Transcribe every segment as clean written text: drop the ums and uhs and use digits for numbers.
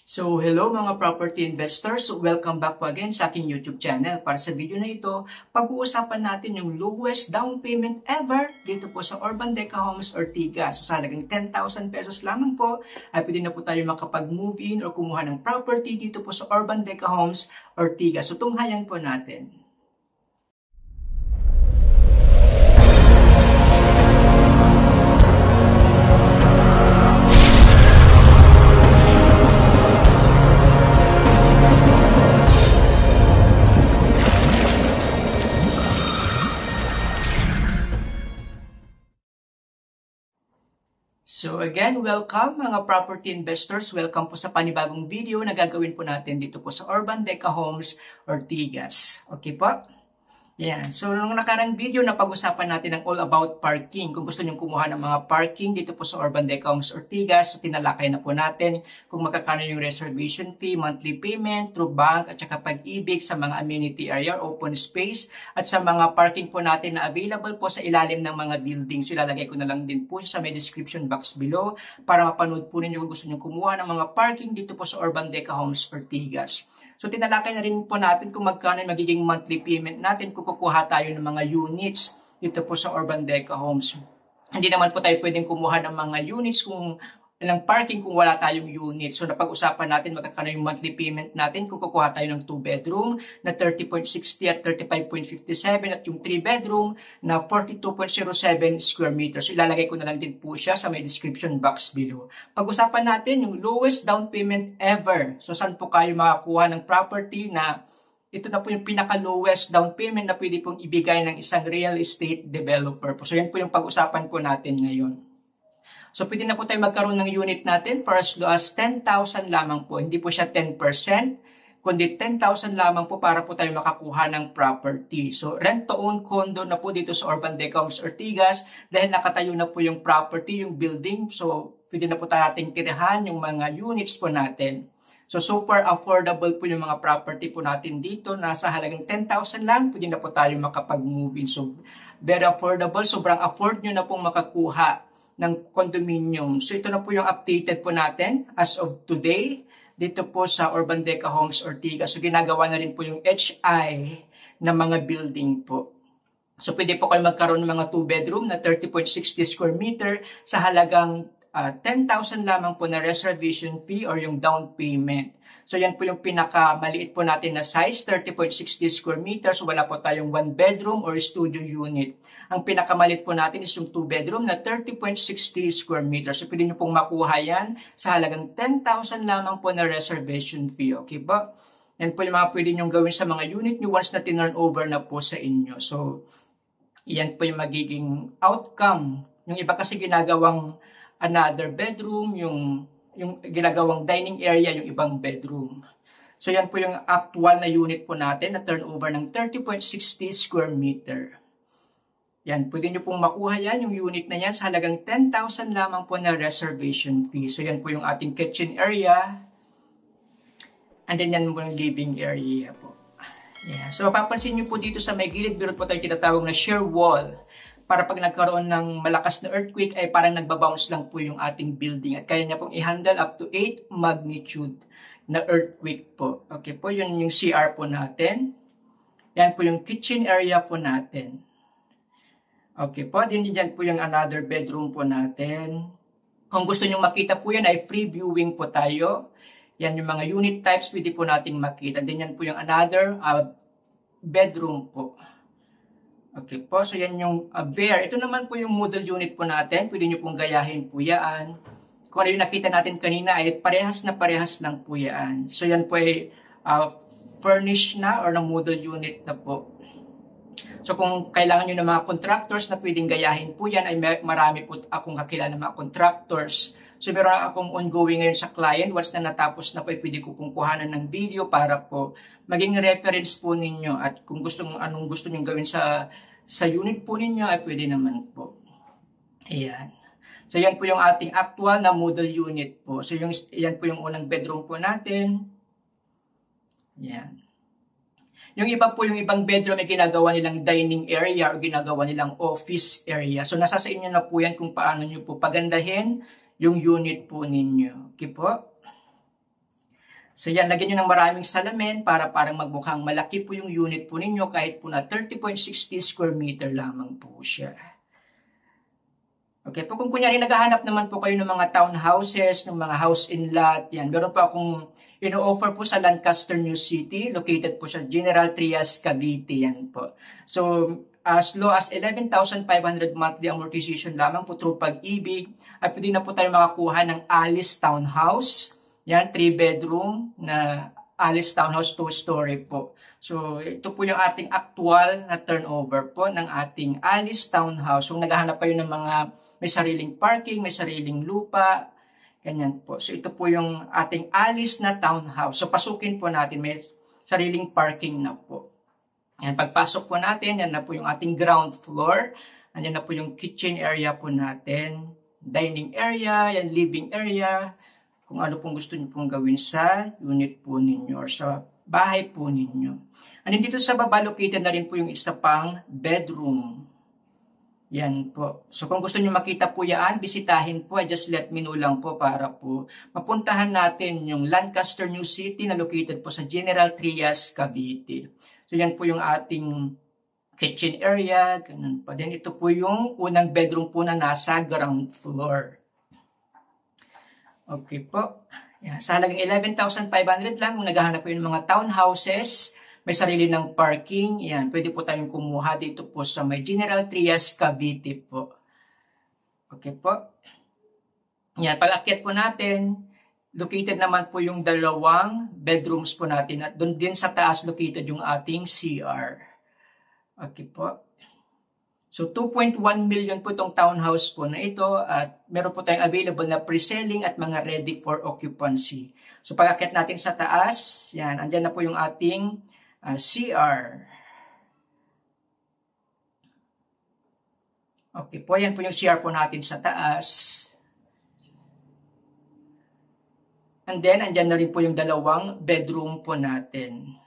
So, hello mga property investors. Welcome back po again sa aking YouTube channel. Para sa video na ito, pag-uusapan natin yung lowest down payment ever dito po sa Urban Deca Homes Ortigas. So, sa halagang 10,000 pesos lamang po, ay pwede na po tayo makapag-move in or kumuha ng property dito po sa Urban Deca Homes Ortigas. So, tunghayan po natin. So again, welcome mga property investors. Welcome po sa panibagong video na gagawin po natin dito po sa Urban Deca Homes Ortigas. Okay po? Yan. So, nung nakarang video, napag-usapan natin ang all about parking. Kung gusto nyo kumuha ng mga parking dito po sa Urban Deca Homes Ortigas, so tinalakay na po natin kung magkakano yung reservation fee, monthly payment, through bank, at saka pag-ibig sa mga amenity area, open space, at sa mga parking po natin na available po sa ilalim ng mga buildings. So, ilalagay ko na lang din po sa may description box below para mapanood po ninyo kung gusto nyo kumuha ng mga parking dito po sa Urban Deca Homes Ortigas. So, tinalakay na rin po natin kung magkano yung magiging monthly payment natin kung kukuha tayo ng mga units dito po sa Urban Deca Homes. Hindi naman po tayo pwedeng kumuha ng mga units kung ng parking kung wala tayong unit. So, napag-usapan natin magkano yung monthly payment natin kung kukuha tayo ng 2-bedroom na 30.60 at 35.57 at yung 3-bedroom na 42.07 square meters. So, ilalagay ko na lang din po siya sa may description box below. Pag-usapan natin yung lowest down payment ever. So, saan po kayo makakuha ng property na ito na po yung pinaka-lowest down payment na pwede pong ibigay ng isang real estate developer po. So, yan po yung pag-usapan po natin ngayon. So, pwede na po tayo magkaroon ng unit natin for as low as 10,000 lamang po. Hindi po siya 10%, kundi 10,000 lamang po para po tayo makakuha ng property. So, rent-to-own condo na po dito sa Urban Deca Homes Ortigas dahil nakatayo na po yung property, yung building. So, pwede na po tayo nating tirahan yung mga units po natin. So, super affordable po yung mga property po natin dito. Nasa halagang 10,000 lang, pwede na po tayo makapag-move in. So, very affordable. Sobrang afford nyo na pong makakuha ng condominium. So, ito na po yung updated po natin as of today dito po sa Urban Deca Homes Ortigas. So, ginagawa na rin po yung HI na mga building po. So, pwede po kayo magkaroon ng mga 2-bedroom na 30.60 square meter sa halagang 10,000 lamang po na reservation fee or yung down payment. So, yan po yung pinakamaliit po natin na size, 30.60 square meters. So, wala po tayong 1-bedroom or studio unit. Ang pinakamalit po natin is yung 2-bedroom na 30.60 square meters. So, pwede nyo pong makuha yan sa halagang 10,000 lamang po na reservation fee. Okay ba? Yan po yung mga pwede nyo gawin sa mga unit nyo once na tinurn over na po sa inyo. So, yan po yung magiging outcome. Yung iba kasi ginagawang another bedroom, yung ginagawang dining area, yung ibang bedroom. So, yan po yung actual na unit po natin na turnover ng 30.60 square meter. Yan, pwede nyo pong makuha yan, yung unit na yan, sa halagang 10,000 lamang po na reservation fee. So, yan po yung ating kitchen area. And then, yan po yung living area po. Yeah. So, papansin nyo po dito sa may gilid, meron po tayo tinatawag na shear wall. Para pag nagkaroon ng malakas na earthquake ay parang nagbabounce lang po yung ating building at kaya niya pong i-handle up to 8 magnitude na earthquake po. Okay po, yun yung CR po natin. Yan po yung kitchen area po natin. Okay po, din yan po yung another bedroom po natin. Kung gusto nyo makita po yan ay free viewing po tayo. Yan yung mga unit types pwede po nating makita. Din yan po yung another bedroom po. Okay po, so yan yung bare. Ito naman po yung model unit po natin. Pwede nyo pong gayahin po yan. Kung ano yung nakita natin kanina ay parehas lang po yan. So yan po ay furnished na or na model unit na po. So kung kailangan nyo ng mga contractors na pwedeng gayahin po yan, ay marami po akong kakilala ng mga contractors. So meron akong ongoing ngayon sa client. Once na natapos na po, pwede ko pong kuhanan ng video para po maging reference po ninyo. At kung anong gusto nyo gawin sa unit po ninyo, ay pwede naman po. Ayan. So yan po yung ating actual na model unit po. So yan po yung unang bedroom po natin. Ayan. Yung iba po, yung ibang bedroom ay ginagawa nilang dining area o ginagawa nilang office area. So nasa sa inyo na po yan kung paano nyo po pagandahin yung unit po ninyo. Okay po? So yan, lagyan nyo ng maraming salamin para parang magmukhang malaki po yung unit po ninyo kahit po na 30.60 square meter lamang po siya. Okay po, kung kunyari naghahanap naman po kayo ng mga townhouses, ng mga house in lot, yan. Meron po akong ino-offer po sa Lancaster, New City. Located po sa General Trias, Cavite. Yan po. So, as low as 11,500 monthly amortization lamang po through Pag-ibig. At pwede na po tayo makakuha ng Alice Townhouse. Yan, 3-bedroom na Alice Townhouse 2-story po. So, ito po yung ating actual na turnover po ng ating Alice Townhouse. Kung naghahanap kayo ng mga may sariling parking, may sariling lupa, ganyan po. So, ito po yung ating Alice na townhouse. So, pasukin po natin, may sariling parking na po. Yan, pagpasok po natin, yan na po yung ating ground floor. Yan na po yung kitchen area po natin. Dining area, yan living area. Kung ano pong gusto niyo pong gawin sa unit po ninyo or sa bahay po ninyo. And dito sa baba, located na rin po yung isa pang bedroom. Yan po. So kung gusto niyo makita po yan, bisitahin po. Just let me know lang po para po mapuntahan natin yung Lancaster, New City na located po sa General Trias, Cavite. So yan po yung ating kitchen area. Ganun pa. Then ito po yung unang bedroom po na nasa ground floor. Okay po. Yan. Sa halagang 11,500 lang, kung naghahanap po yung mga townhouses, may sarili ng parking, yan, pwede po tayong kumuha dito po sa may General Trias, Cavite po. Okay po. Yan, pag-akyat po natin, located naman po yung dalawang bedrooms po natin at doon din sa taas located yung ating CR. Okay po. So, 2.1 million po itong townhouse po na ito at meron po tayong available na pre-selling at mga ready for occupancy. So, pag-akyat natin sa taas, yan, andyan na po yung ating CR. Okay po, yan po yung CR po natin sa taas. And then, andyan na rin po yung dalawang bedroom po natin.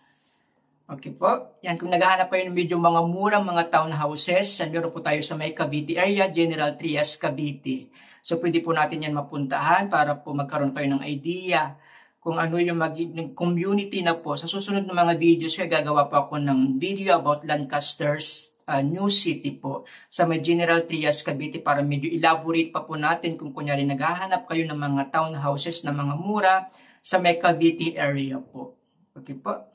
Okay po. Yan, kung naghahanap kayo ng medyo mga murang mga townhouses, yan, meron po tayo sa may Cavite area, General Trias, Cavite. So, pwede po natin yan mapuntahan para po magkaroon kayo ng idea kung ano yung magiging community na po. Sa susunod na mga videos, kaya gagawa po ako ng video about Lancaster's New City po sa may General Trias, Cavite para medyo elaborate pa po natin kung kunyari naghahanap kayo ng mga townhouses na mga mura sa may Cavite area po. Okay po.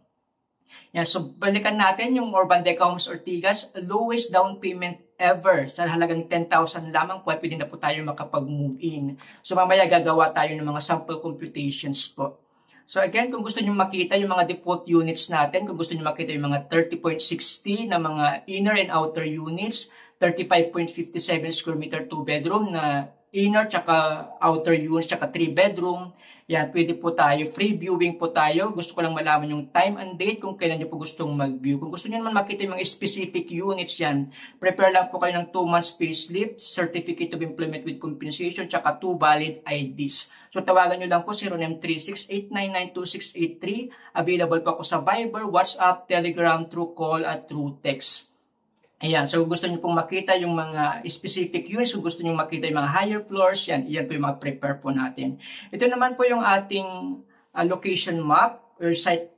Yan, so balikan natin yung Urban Deca Homes Ortigas, lowest down payment ever. Sa halagang 10,000 lamang po, pwede na po tayo makapag-move in. So mamaya gagawa tayo ng mga sample computations po. So again, kung gusto nyo makita yung mga default units natin, kung gusto nyo makita yung mga 30.60 na mga inner and outer units, 35.57 square meter 2 bedroom na inner tsaka outer units tsaka 3 bedroom. Yan, pwede po tayo. Free viewing po tayo. Gusto ko lang malaman yung time and date kung kailan nyo po gustong mag-view. Kung gusto nyo naman makita yung mga specific units yan, prepare lang po kayo ng 2 months payslip, certificate of employment with compensation, tsaka 2 valid IDs. So tawagan nyo lang po 0936-899-2683. Available po ako sa Viber, WhatsApp, Telegram, through call at through text. Ayan, so kung gusto nyo pong makita yung mga specific units, kung gusto nyo makita yung mga higher floors, yan po yung mga prepare po natin. Ito naman po yung ating location map or site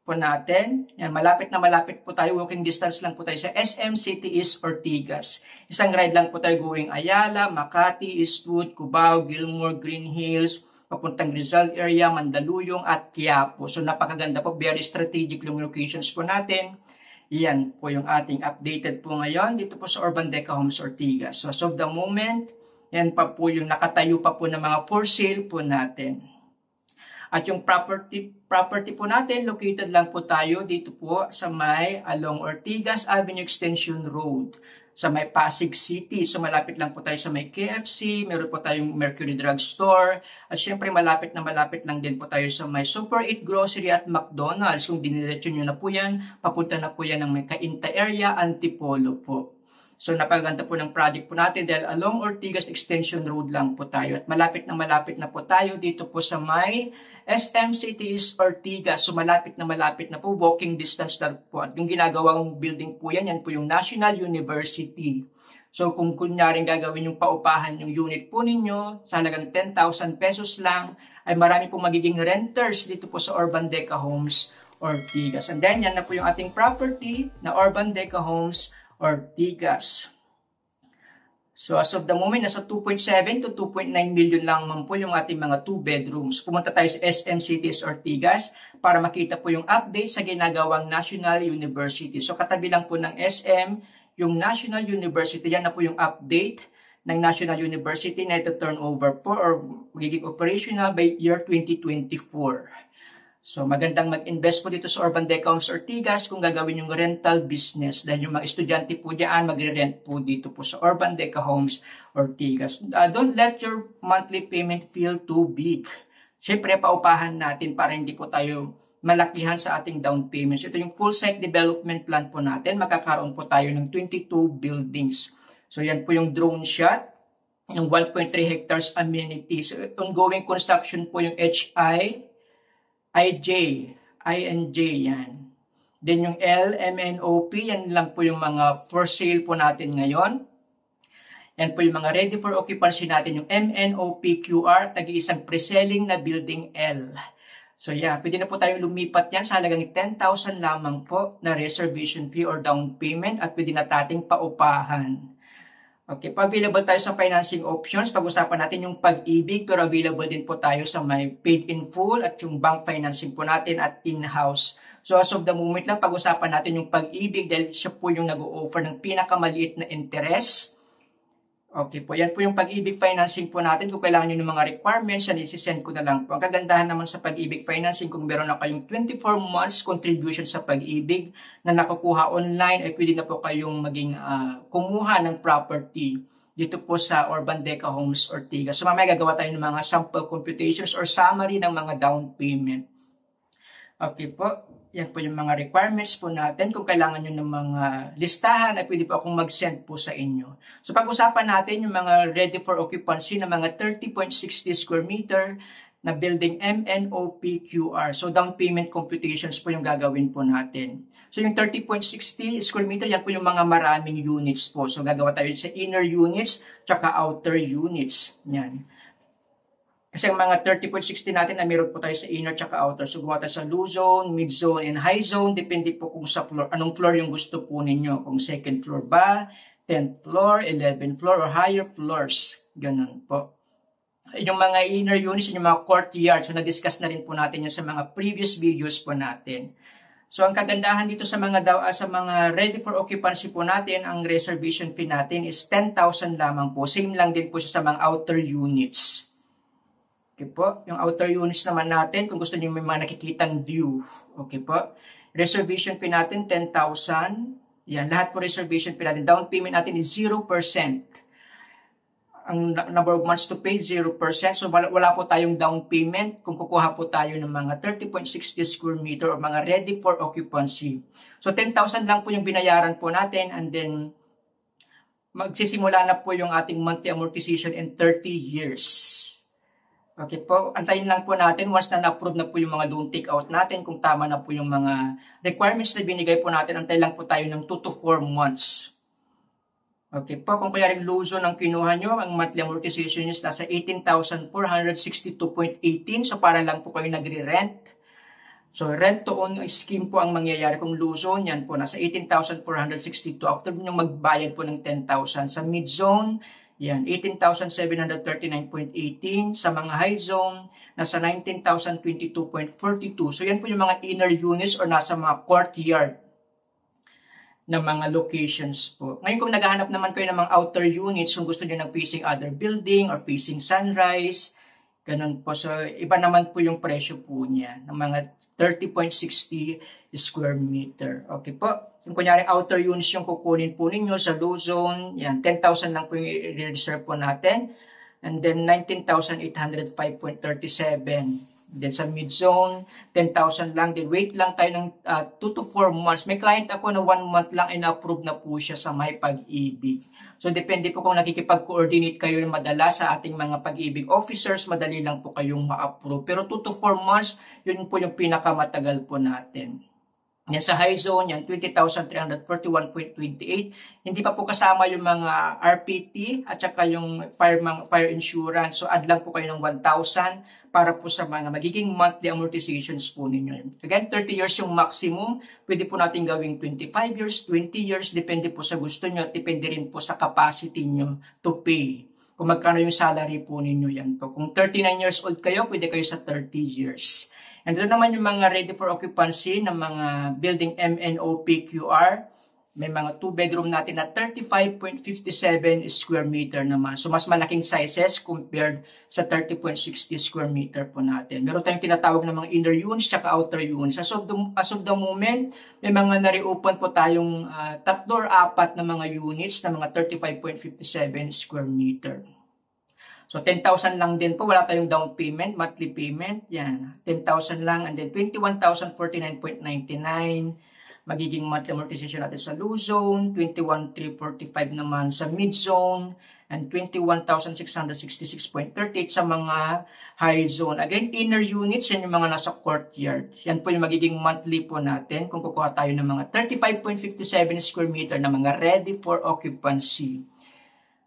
po natin. Yan, malapit na malapit po tayo, walking distance lang po tayo sa SM City East Ortigas. Isang ride lang po tayo going Ayala, Makati, Eastwood, Cubao, Gilmore, Green Hills, papuntang Rizal area, Mandaluyong at Quiapo. So napakaganda po, very strategic yung locations po natin. Yan po yung ating updated po ngayon dito po sa Urban Deca Homes Ortigas. So as of the moment, yan pa po yung nakatayo pa po ng mga for sale po natin. At yung property po natin, located lang po tayo dito po sa may along Ortigas Avenue Extension Road sa may Pasig City. So malapit lang po tayo sa may KFC, meron po tayong Mercury Drug Store, at syempre malapit lang din po tayo sa may Super 8 Grocery at McDonald's. Kung diniretso nyo na po yan, papunta na po yan ng may Cainta area, Antipolo po. So napaganda po ng project po natin dahil along Ortigas Extension Road lang po tayo. At malapit na po tayo dito po sa may SM Cities Ortigas. So malapit na po, walking distance na po. At yung ginagawang building po yan po yung National University. So kung kunyaring gagawin yung paupahan yung unit po ninyo, sa halagang 10,000 pesos lang, ay marami pong magiging renters dito po sa Urban Deca Homes Ortigas. And then, yan na po yung ating property na Urban Deca Homes Ortigas. So, as of the moment, nasa 2.7 to 2.9 million lang man po yung ating mga 2 bedrooms. Pumunta tayo sa SM Cities Ortigas para makita po yung update sa ginagawang National University. So, katabi lang po ng SM, yung National University, yan na po yung update ng National University na ito turnover po or magiging operational by year 2024. So, magandang mag-invest po dito sa Urban Deca Homes Ortigas kung gagawin yung rental business. Dahil yung mga estudyante po diyan, magre-rent po dito po sa Urban Deca Homes Ortigas. Don't let your monthly payment feel too big. Siyempre, paupahan natin para hindi po tayo malakihan sa ating down payments. Ito yung full site development plan po natin. Magkakaroon po tayo ng 22 buildings. So, yan po yung drone shot. Yung 1.3 hectares amenities. Ongoing construction po yung HI, IJ, INJ, yan. Then yung L, MNOP, yan lang po yung mga for sale po natin ngayon. Yan po yung mga ready for occupancy natin, yung MNOP QR, tag-iisang pre-selling na building L. So yeah, pwede na po tayong lumipat yan sa halagang 10,000 lamang po na reservation fee or down payment at pwede na tating paupahan. Okay, available tayo sa financing options. Pag-usapan natin yung Pag-ibig, pero available din po tayo sa may paid in full at yung bank financing po natin at in-house. So as of the moment lang, pag-usapan natin yung Pag-ibig dahil siya po yung nag-o-offer ng pinakamaliit na interest. Okay po, yan po yung Pag-ibig financing po natin. Kung kailangan nyo ng mga requirements, yan isi-send ko na lang po. Ang kagandahan naman sa Pag-ibig financing, kung meron na kayong 24 months contribution sa Pag-ibig na nakukuha online, ay pwede na po kayong maging kumuha ng property dito po sa Urban Deca Homes Ortigas. So mamaya gagawa tayo ng mga sample computations or summary ng mga down payment. Okay po. Yan po yung mga requirements po natin. Kung kailangan nyo ng mga listahan, ay pwede po akong mag-send po sa inyo. So pag-usapan natin yung mga ready for occupancy na mga 30.60 square meter na building MNOP QR. So down payment computations po yung gagawin po natin. So yung 30.60 square meter, yan po yung mga maraming units po. So gagawa tayo sa inner units tsaka outer units. Yan. Kasi ang mga 30.60 natin na meron po tayo sa inner tsaka outer. So gumawa tayo sa low zone, mid zone, and high zone. Depende po kung sa floor, anong floor yung gusto po ninyo. Kung second floor ba, 10th floor, 11th floor, or higher floors. Ganun po. Yung mga inner units, yung mga courtyard. So na-discuss na rin po natin yan sa mga previous videos po natin. So ang kagandahan dito sa mga ready for occupancy po natin, ang reservation fee natin is 10,000 lamang po. Same lang din po siya sa mga outer units. Okay po, yung outer units naman natin, kung gusto niyo may mga nakikitang view. Okay po, reservation fee natin 10,000. Yan, lahat po reservation fee natin. Down payment natin is 0%. Ang number of months to pay, 0%. So wala po tayong down payment kung kukuha po tayo ng mga 30.60 square meter or mga ready for occupancy. So 10,000 lang po yung binayaran po natin, and then magsisimula na po yung ating monthly amortization in 30 years. Okay po, antayin lang po natin once na na-approve na po yung mga loan take-out natin, kung tama na po yung mga requirements na binigay po natin, antayin lang po tayo ng 2 to 4 months. Okay po, kung kaya rin low zone ang kinuha nyo, ang monthly amortization is nasa 18,462.18, so para lang po kayo nagre-rent. So rent to own scheme po ang mangyayari kung low zone, yan po nasa 18,462 after nyo magbayad po ng 10,000. Sa mid zone, yan, 18,739.18. Sa mga high zone, nasa 19,022.42. So, yan po yung mga inner units or nasa mga courtyard na mga locations po. Ngayon, kung naghahanap naman kayo ng mga outer units, kung gusto nyo ng facing other building or facing sunrise, ganun po. So, iba naman po yung presyo po niya ng mga 30.60 square meter. Okay po. Kung kunyari outer units yung kukunin po ninyo sa low zone, yan, 10,000 lang po yung i-reserve po natin. And then 19,805.37. Then sa mid zone, 10,000 lang. Then wait lang tayo ng 2 to 4 months. May client ako na 1 month lang ina-approve na po siya sa may Pag-ibig. So depende po kung nakikipag-coordinate kayo madala sa ating mga Pag-ibig officers, madali lang po kayong ma-approve. Pero 2 to 4 months, yun po yung pinakamatagal po natin. Yan sa high zone, yan 20,341.28. Hindi pa po kasama yung mga RPT at saka yung fire insurance. So add lang po kayo ng 1,000 para po sa mga magiging monthly amortizations po ninyo. Again, 30 years yung maximum. Pwede po natin gawing 25 years, 20 years. Depende po sa gusto nyo at depende rin po sa capacity nyo to pay. Kung magkano yung salary po ninyo yan po. Kung 39 years old kayo, pwede kayo sa 30 years. And doon naman yung mga ready for occupancy ng mga building MNOPQR. May mga 2-bedroom natin na 35.57 square meter naman. So mas malaking sizes compared sa 30.60 square meter po natin. Meron tayong tinatawag na mga inner units tsaka outer units. As of the moment, may mga na-reopen po tayong 3 or 4 na mga units na mga 35.57 square meter. So, 10,000 lang din po. Wala tayong down payment, monthly payment. Yan, 10,000 lang. And then, 21,049.99. Magiging monthly amortization natin sa low zone. 21,345 naman sa mid zone. And 21,666.38 sa mga high zone. Again, inner units, yan yung mga nasa courtyard. Yan po yung magiging monthly po natin kung kukuha tayo ng mga 35.57 square meter na mga ready for occupancy.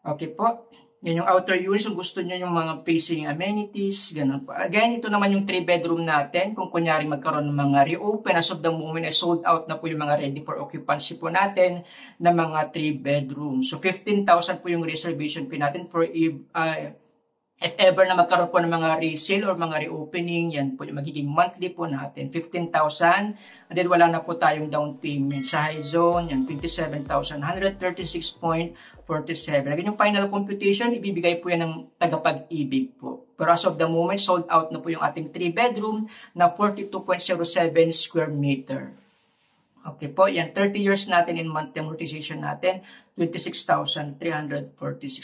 Okay po. Yan yung outer units, kung gusto nyo yung mga facing amenities, ganun po. Again, ito naman yung 3-bedroom natin. Kung kunyari magkaroon ng mga reopen, as of the moment ay sold out na po yung mga ready for occupancy po natin na mga 3-bedroom. So, 15,000 po yung reservation fee natin for if ever na magkaroon po ng mga resale or mga reopening, yan po yung magiging monthly po natin, 15,000. And then wala na po tayong down payment. Sa high zone, yan, 27,136.47. Again, yung final computation, ibibigay po yan ng tagapag-ibig po. Pero as of the moment, sold out na po yung ating 3-bedroom na 42.07 square meter. Okay po, yan, 30 years natin in monthly amortization natin, 26,346.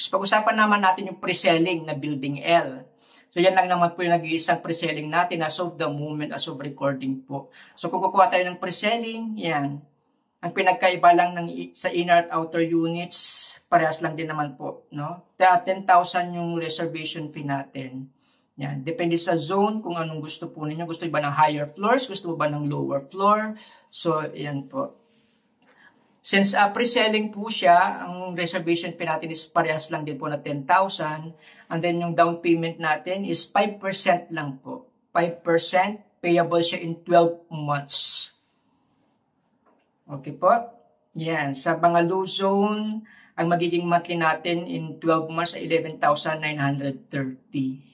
Pag-usapan naman natin yung pre-selling na Building L. So, yan lang naman po yung nag-iisang pre-selling natin as of the moment, as of recording po. So, kung kukuha tayo ng pre-selling, yan. Ang pinagkaiba lang sa inner at outer units, parehas lang din naman po, no? 10,000 yung reservation fee natin. Yan. Depende sa zone kung anong gusto po ninyo. Gusto ba ng higher floors? Gusto ba ng lower floor? So, yan po. Since pre-selling po siya, ang reservation fee natin is parehas lang din po na 10,000. And then yung down payment natin is 5% lang po. 5% payable siya in 12 months. Okay po? Yan. Sa mga low zone, ang magiging monthly natin in 12 months ay 11,930.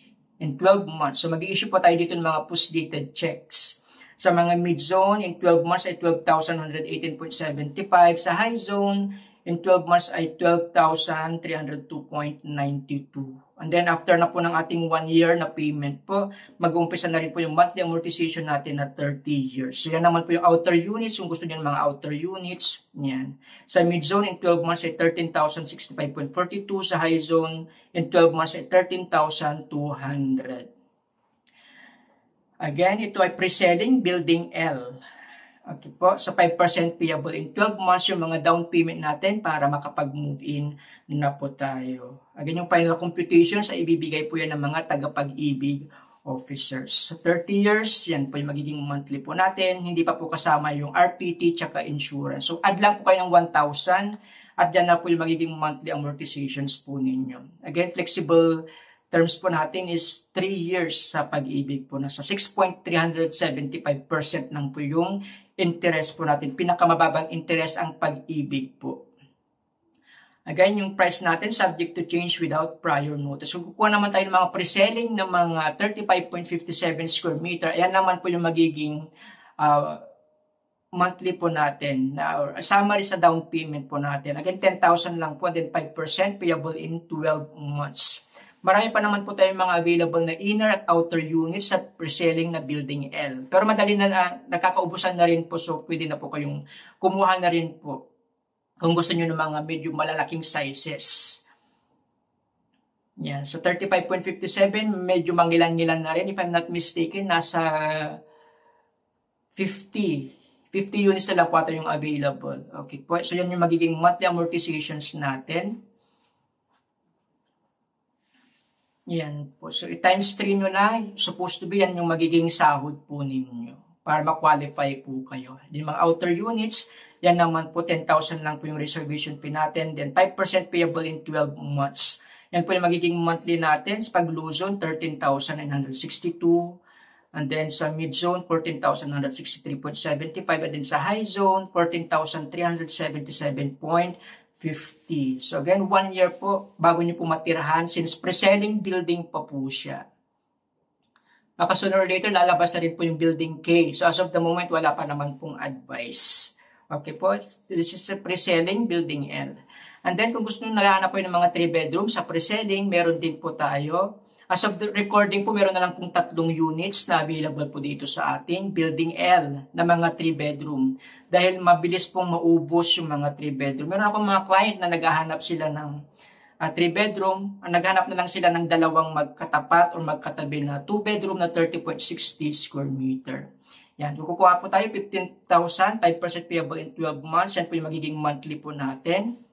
In 12 months. So, mag-i-issue po tayo dito ng mga post-dated checks. Sa mga mid-zone, in 12 months ay 12,118.75. Sa high zone, in 12 months ay 12,302.92. And then, after na po ng ating 1 year na payment po, mag-umpisa na rin po yung monthly amortization natin na 30 years. So, yan naman po yung outer units. Kung gusto niyo ng mga outer units, yan. Sa mid-zone, in 12 months ay 13,065.42. Sa high zone, in 12 months ay 13,200. Again, ito ay pre-selling Building L. Okay po, sa 5% payable in 12 months yung mga down payment natin para makapag-move in na po tayo. Again, yung final computations ay ibibigay po yan ng mga tagapag-ibig officers. So, 30 years, yan po yung magiging monthly po natin. Hindi pa po kasama yung RPT tsaka insurance. So, add lang po kayo ng 1,000 at yan na po yung magiging monthly amortizations po ninyo. Again, flexible terms po natin is 3 years sa pag-ibig po. Nasa 6.375% lang po yung interest po natin. Pinakamababang interest ang pag-ibig po. Again, yung price natin subject to change without prior notice. So, kukuha naman tayo ng mga pre-selling ng mga 35.57 square meter. Ayan naman po yung magiging monthly po natin. Na summary sa down payment po natin. Again, 10,000 lang po. Then 5% payable in 12 months. Marami pa naman po tayong mga available na inner at outer units at pre-selling na Building L. Pero madali na nakakaubusan na rin po, so pwede na po kayong kumuha na rin po kung gusto nyo ng mga medyo malalaking sizes. Yan. So 35.57, medyo mangilan-ngilan na rin. If I'm not mistaken, nasa 50 units na lang po ito yung available. Okay po. So yan yung magiging monthly amortizations natin. Yan po. So, i-times 3 nyo na. Supposed to be yan yung magiging sahod po ninyo. para ma-qualify po kayo. Yung mga outer units, yan naman po 10,000 lang po yung reservation fee natin. Then 5% payable in 12 months. Yan po yung magiging monthly natin. Sa pag Luzon, 13,962. And then sa mid-zone, 14,963.75. And then sa high zone, 14,377.50. So again, 1 year po bago nyo po matirahan since pre-selling building pa po siya. Baka sooner or later, lalabas na rin po yung building K. So as of the moment, wala pa naman pong advice. Okay po, this is a pre-selling building L. And then kung gusto nyo naghahanap po ng mga 3 bedroom sa pre-selling, meron din po tayo. As of the recording po, meron na lang pong 3 units na available po dito sa ating building L na mga 3 bedroom. Dahil mabilis pong maubos yung mga 3 bedroom. Meron akong mga client na naghahanap sila ng 3 bedroom, naghanap na lang sila ng dalawang magkatapat o magkatabi na 2 bedroom na 30.60 square meter. Yan, kukuha po tayo 15,000, 5% payable in 12 months. Yan po yung magiging monthly po natin.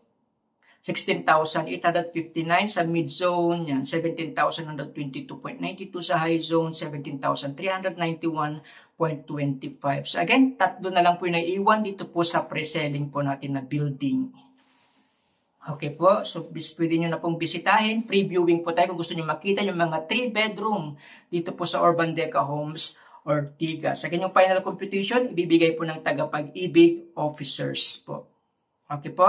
16,859 sa mid-zone, yan, 17,122.92 sa high zone, 17,391.25. So again, 3 na lang po yung naiiwan dito po sa pre-selling po natin na building. Okay po, so pwede nyo na pong bisitahin. Free viewing po tayo kung gusto nyo makita yung mga 3 bedroom dito po sa Urban Deca Homes Ortigas. Sa kanyang final computation, ibibigay po ng tagapag-ibig officers po. Okay po?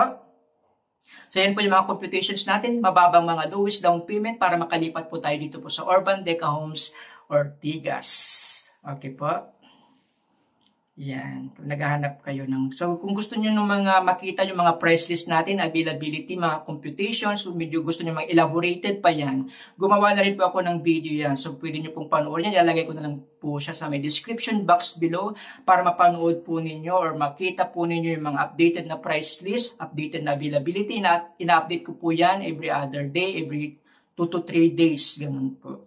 So yan po yung mga computations natin. Mababang mga lowest down payment para makalipat po tayo dito po sa Urban Deca Homes Ortigas. Okay po? Yan, kung naghahanap kayo ng... So, kung gusto nyo ng mga makita yung mga price list natin, availability, mga computations, kung medyo gusto nyo mag-elaborated pa yan, gumawa na rin po ako ng video yan. So, pwede nyo pong panoorin yan. Ilalagay ko na lang po siya sa may description box below para mapanood po ninyo or makita po ninyo yung mga updated na price list, updated na availability. Ina-update ko po yan every other day, every 2 to 3 days. Ganun po.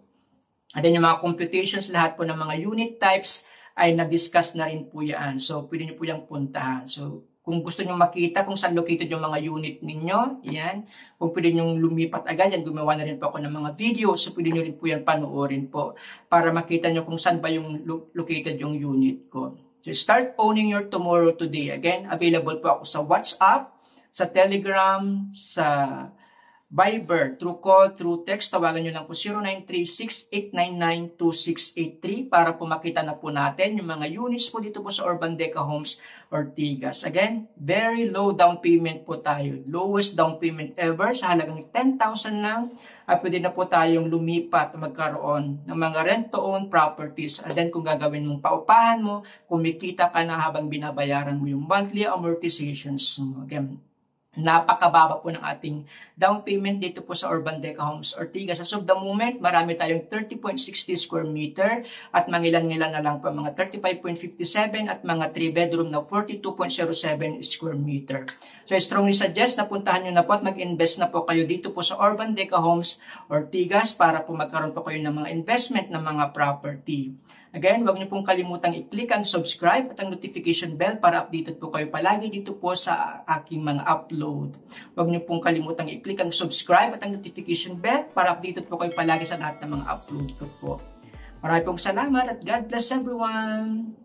And then yung mga computations, lahat po ng mga unit types, ay na-discuss na rin po yan. So, pwede nyo po yung puntahan. So, kung gusto nyo makita kung saan located yung mga unit ninyo, yan. Kung pwede nyo lumipat agad, yan, gumawa na rin po ako ng mga video. So, pwede nyo rin po yan panoorin po para makita nyo kung saan ba yung located yung unit ko. So, start owning your tomorrow today. Again, available po ako sa WhatsApp, sa Telegram, sa Viber, through call, through text, tawagan nyo lang po 0936-899-2683 para po makita na po natin yung mga units po dito po sa Urban Deca Homes Ortigas. Again, very low down payment po tayo. Lowest down payment ever sa halagang 10,000 lang. At pwede na po tayong lumipat o magkaroon ng mga rent-to-own properties. And then kung gagawin mong paupahan mo, kumikita ka na habang binabayaran mo yung monthly amortizations mo. Again, napakababa po ng ating down payment dito po sa Urban Deca Homes Ortigas. As of the moment, marami tayong 30.60 square meter at mangilan-ngilan na lang po mga 35.57 at mga 3 bedroom na 42.07 square meter. So I strongly suggest na puntahan nyo na po at mag-invest na po kayo dito po sa Urban Deca Homes Ortigas para po magkaroon po kayo ng mga investment ng mga property. Again, huwag niyo pong kalimutang i-click ang subscribe at ang notification bell para updated po kayo palagi dito po sa aking mga upload. Huwag niyo pong kalimutang i-click ang subscribe at ang notification bell para updated po kayo palagi sa lahat ng mga upload ko po. Maraming pong salamat at God bless everyone!